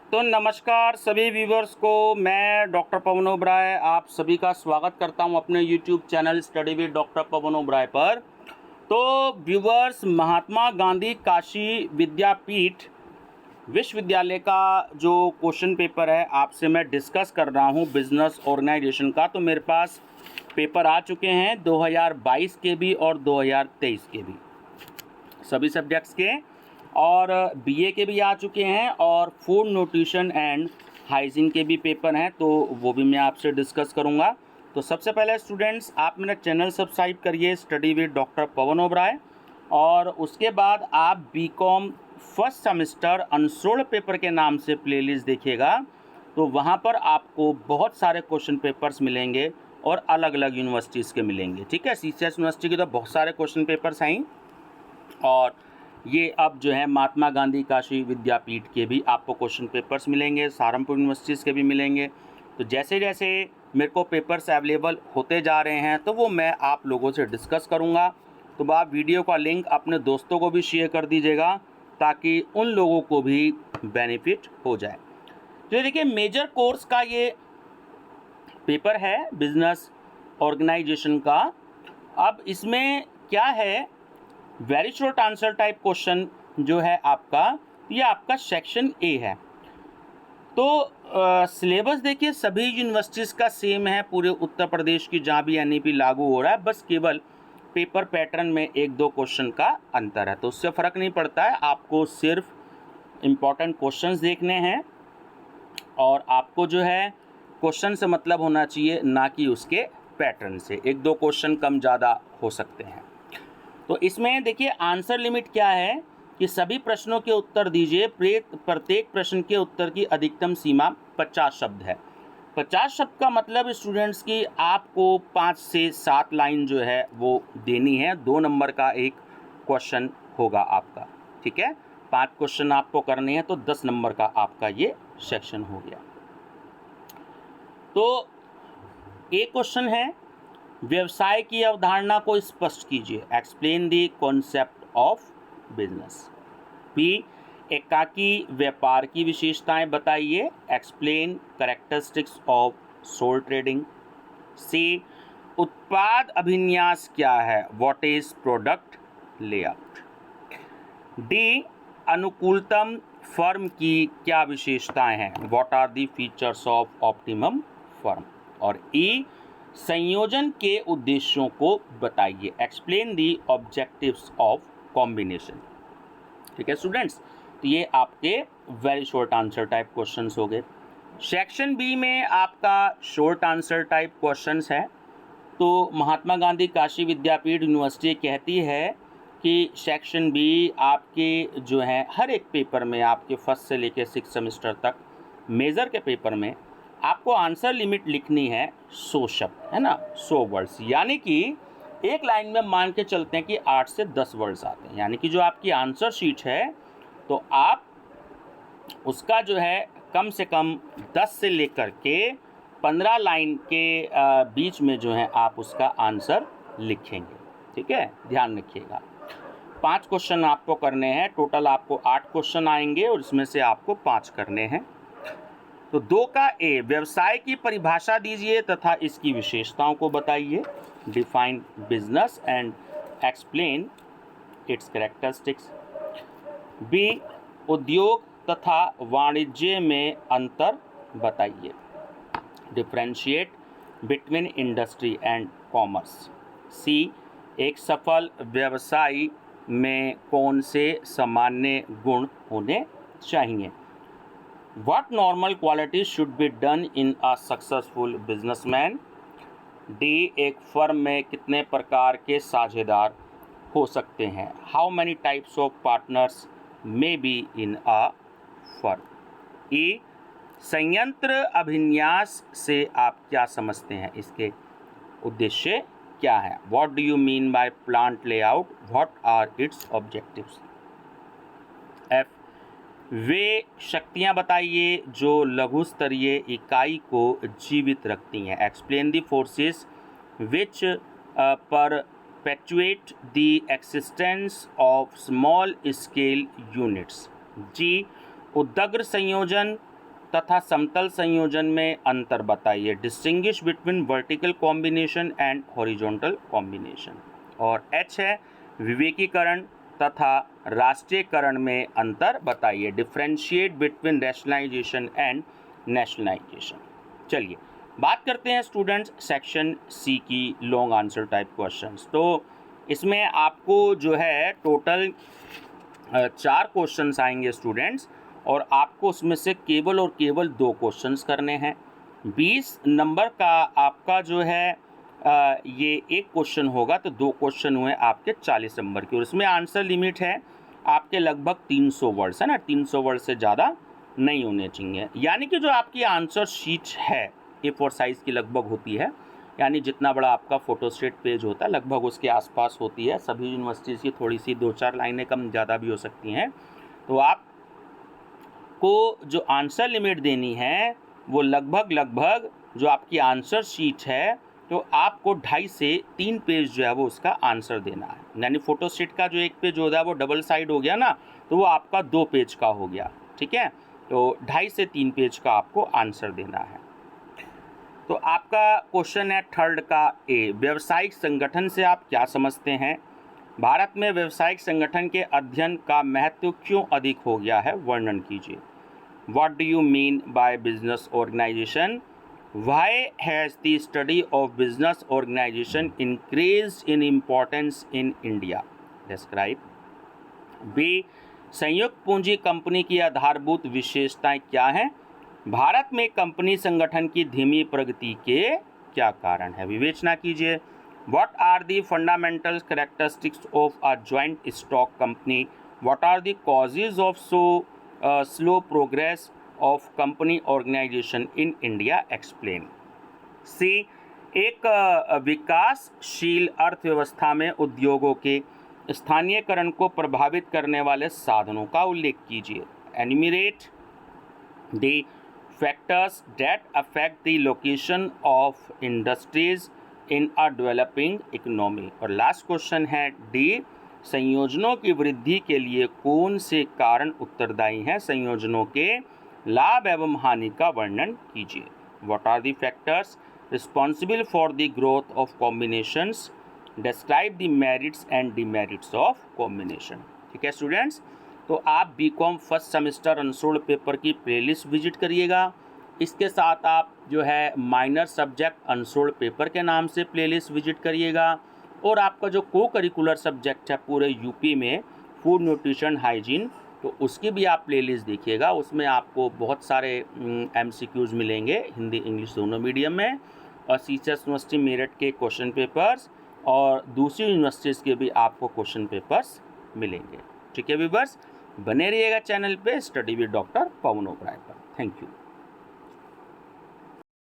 तो नमस्कार सभी व्यूवर्स को। मैं डॉक्टर पवन ओबराय आप सभी का स्वागत करता हूं अपने YouTube channel study with doctor Pawan Oberoi पर। तो व्यूवर्स, महात्मा गांधी काशी विद्यापीठ विश्वविद्यालय का जो क्वेश्चन पेपर है आपसे मैं डिस्कस कर रहा हूं बिजनेस ऑर्गेनाइजेशन का। तो मेरे पास पेपर आ चुके हैं 2022 के भी और 2023 के भी, सभी सब्जेक्ट्स के, और बीए के भी आ चुके हैं और फूड न्यूट्रिशन एंड हाइजीन के भी पेपर हैं, तो वो भी मैं आपसे डिस्कस करूंगा। तो सबसे पहले स्टूडेंट्स, आप मेरा चैनल सब्सक्राइब करिए study with doctor Pawan Oberoi, और उसके बाद आप BCom first semester unsolved paper के नाम से प्लेलिस्ट देखिएगा। तो वहाँ पर आपको बहुत सारे क्वेश्चन पेपर्स मिलेंगे और अलग अलग यूनिवर्सिटीज़ के मिलेंगे। ठीक है, सीसीएस यूनिवर्सिटी के तो बहुत सारे क्वेश्चन पेपर्स हैं, और ये अब जो है महात्मा गांधी काशी विद्यापीठ के भी आपको क्वेश्चन पेपर्स मिलेंगे, सहारनपुर यूनिवर्सिटीज़ के भी मिलेंगे। तो जैसे जैसे मेरे को पेपर्स अवेलेबल होते जा रहे हैं तो वो मैं आप लोगों से डिस्कस करूँगा। तो आप वीडियो का लिंक अपने दोस्तों को भी शेयर कर दीजिएगा ताकि उन लोगों को भी बेनिफिट हो जाए। तो देखिए, मेजर कोर्स का ये पेपर है बिजनेस ऑर्गेनाइजेशन का। अब इसमें क्या है, very short answer type question जो है आपका, ये आपका सेक्शन ए है। तो सिलेबस देखिए सभी यूनिवर्सिटीज़ का सेम है, पूरे उत्तर प्रदेश की जहाँ भी एनईपी लागू हो रहा है, बस केवल पेपर पैटर्न में एक दो क्वेश्चन का अंतर है। तो उससे फ़र्क नहीं पड़ता है, आपको सिर्फ इम्पॉर्टेंट क्वेश्चंस देखने हैं और आपको जो है क्वेश्चन से मतलब होना चाहिए, ना कि उसके पैटर्न से। एक दो क्वेश्चन कम ज़्यादा हो सकते हैं। तो इसमें देखिए आंसर लिमिट क्या है कि सभी प्रश्नों के उत्तर दीजिए, प्रत्येक प्रश्न के उत्तर की अधिकतम सीमा 50 शब्द है। 50 शब्द का मतलब स्टूडेंट्स की आपको 5 से 7 लाइन जो है वो देनी है। 2 नंबर का एक क्वेश्चन होगा आपका। ठीक है, 5 क्वेश्चन आपको करने हैं तो 10 नंबर का आपका ये सेक्शन हो गया। तो एक क्वेश्चन है, व्यवसाय की अवधारणा को स्पष्ट कीजिए, explain the concept of business. B, एकाकी व्यापार की विशेषताएं बताइए, explain characteristics of sole trading. C, उत्पाद अभिन्यास क्या है, what is product layout. D, अनुकूलतम फर्म की क्या विशेषताएं हैं, what are the features of optimum firm. और ई, संयोजन के उद्देश्यों को बताइए, explain the objectives of combination. ठीक है स्टूडेंट्स, तो ये आपके very short answer type questions हो गए। सेक्शन बी में आपका शॉर्ट आंसर टाइप क्वेश्चंस है। तो महात्मा गांधी काशी विद्यापीठ यूनिवर्सिटी कहती है कि सेक्शन बी आपके जो है हर एक पेपर में, आपके फर्स्ट से लेकर 6 सेमेस्टर तक मेजर के पेपर में आपको आंसर लिमिट लिखनी है 100 शब्द, है ना, 100 वर्ड्स। यानी कि एक लाइन में मान के चलते हैं कि 8 से 10 वर्ड्स आते हैं। यानी कि जो आपकी आंसर शीट है तो आप उसका जो है कम से कम 10 से लेकर के 15 लाइन के बीच में जो है आप उसका आंसर लिखेंगे। ठीक है, ध्यान रखिएगा। 5 क्वेश्चन आपको करने हैं, टोटल आपको 8 क्वेश्चन आएंगे और इसमें से आपको 5 करने हैं। तो 2 का ए, व्यवसाय की परिभाषा दीजिए तथा इसकी विशेषताओं को बताइए, define business and explain its characteristics. B, उद्योग तथा वाणिज्य में अंतर बताइए, differentiate between industry and commerce. C, एक सफल व्यवसायी में कौन से सामान्य गुण होने चाहिए, What normal qualities should be done in a successful businessman? D, एक फर्म में कितने प्रकार के साझेदार हो सकते हैं, How many types of partners may be in a firm? E, संयंत्र अभिन्यास से आप क्या समझते हैं, इसके उद्देश्य क्या है, What do you mean by plant layout? What are its objectives? F, वे शक्तियाँ बताइए जो लघु स्तरीय इकाई को जीवित रखती हैं, explain the forces which perpetuate the existence of small scale units. G, उदग्र संयोजन तथा समतल संयोजन में अंतर बताइए। Distinguish between vertical combination and horizontal combination. और एच है विवेकीकरण तथा राष्ट्रीयकरण में अंतर बताइए। Differentiate between rationalisation and nationalisation. चलिए बात करते हैं स्टूडेंट्स सेक्शन सी की लॉन्ग आंसर टाइप क्वेश्चंस। तो इसमें आपको जो है टोटल 4 क्वेश्चंस आएंगे स्टूडेंट्स, और आपको उसमें से केवल और केवल 2 क्वेश्चंस करने हैं। 20 नंबर का आपका जो है ये एक क्वेश्चन होगा, तो 2 क्वेश्चन हुए आपके 40 नंबर के, और इसमें आंसर लिमिट है आपके लगभग 300 वर्ड्स है ना, 300 वर्ड से ज़्यादा नहीं होने चाहिए। यानी कि जो आपकी आंसर शीट है A4 साइज़ की लगभग होती है, यानी जितना बड़ा आपका फोटोस्टेट पेज होता है लगभग उसके आसपास होती है। सभी यूनिवर्सिटीज़ की थोड़ी सी 2-4 लाइनें कम ज़्यादा भी हो सकती हैं। तो आपको जो आंसर लिमिट देनी है वो लगभग जो आपकी आंसर शीट है, तो आपको 2.5 से 3 पेज जो है वो उसका आंसर देना है। यानी फोटोस्टेट का जो एक पेज होता है वो डबल साइड हो गया ना, तो वो आपका 2 पेज का हो गया, ठीक है। तो 2.5 से 3 पेज का आपको आंसर देना है। तो आपका क्वेश्चन है थर्ड का ए, व्यावसायिक संगठन से आप क्या समझते हैं? भारत में व्यावसायिक संगठन के अध्ययन का महत्व क्यों अधिक हो गया है, वर्णन कीजिए। What do you mean by business organisation? Why has the study of business organisation increased in importance in India? Describe. B, संयुक्त पूंजी कंपनी की आधारभूत विशेषताएं क्या हैं? भारत में कंपनी संगठन की धीमी प्रगति के क्या कारण है? विवेचना कीजिए। What are the fundamental characteristics of a joint stock company? What are the causes of slow progress of company organisation in India? Explain. C, एक विकासशील अर्थव्यवस्था में उद्योगों के स्थानीयकरण को प्रभावित करने वाले साधनों का उल्लेख कीजिए। एनिमिरेट the factors that affect the location of industries in a developing economy। और लास्ट क्वेश्चन है डी, संयोजनों की वृद्धि के लिए कौन से कारण उत्तरदायी हैं? संयोजनों के लाभ एवं हानि का वर्णन कीजिए। What are the factors responsible for the growth of combinations? Describe the merits and demerits of combination। ठीक है स्टूडेंट्स, तो आप BCom first semester unsolved paper की प्लेलिस्ट विजिट करिएगा। इसके साथ आप जो है माइनर सब्जेक्ट अनसोल्ड पेपर के नाम से प्लेलिस्ट विजिट करिएगा। और आपका जो को करिकुलर सब्जेक्ट है पूरे यूपी में, फूड न्यूट्रिशन हाइजीन, तो उसकी भी आप प्लेलिस्ट देखिएगा। उसमें आपको बहुत सारे MCQs मिलेंगे, हिंदी इंग्लिश दोनों मीडियम में, और सीसीएस यूनिवर्सिटी मेरठ के क्वेश्चन पेपर्स और दूसरी यूनिवर्सिटीज़ के भी आपको क्वेश्चन पेपर्स मिलेंगे। ठीक है व्यूअर्स, बने रहिएगा चैनल पे study with doctor Pawan Oberoi पर। Thank you.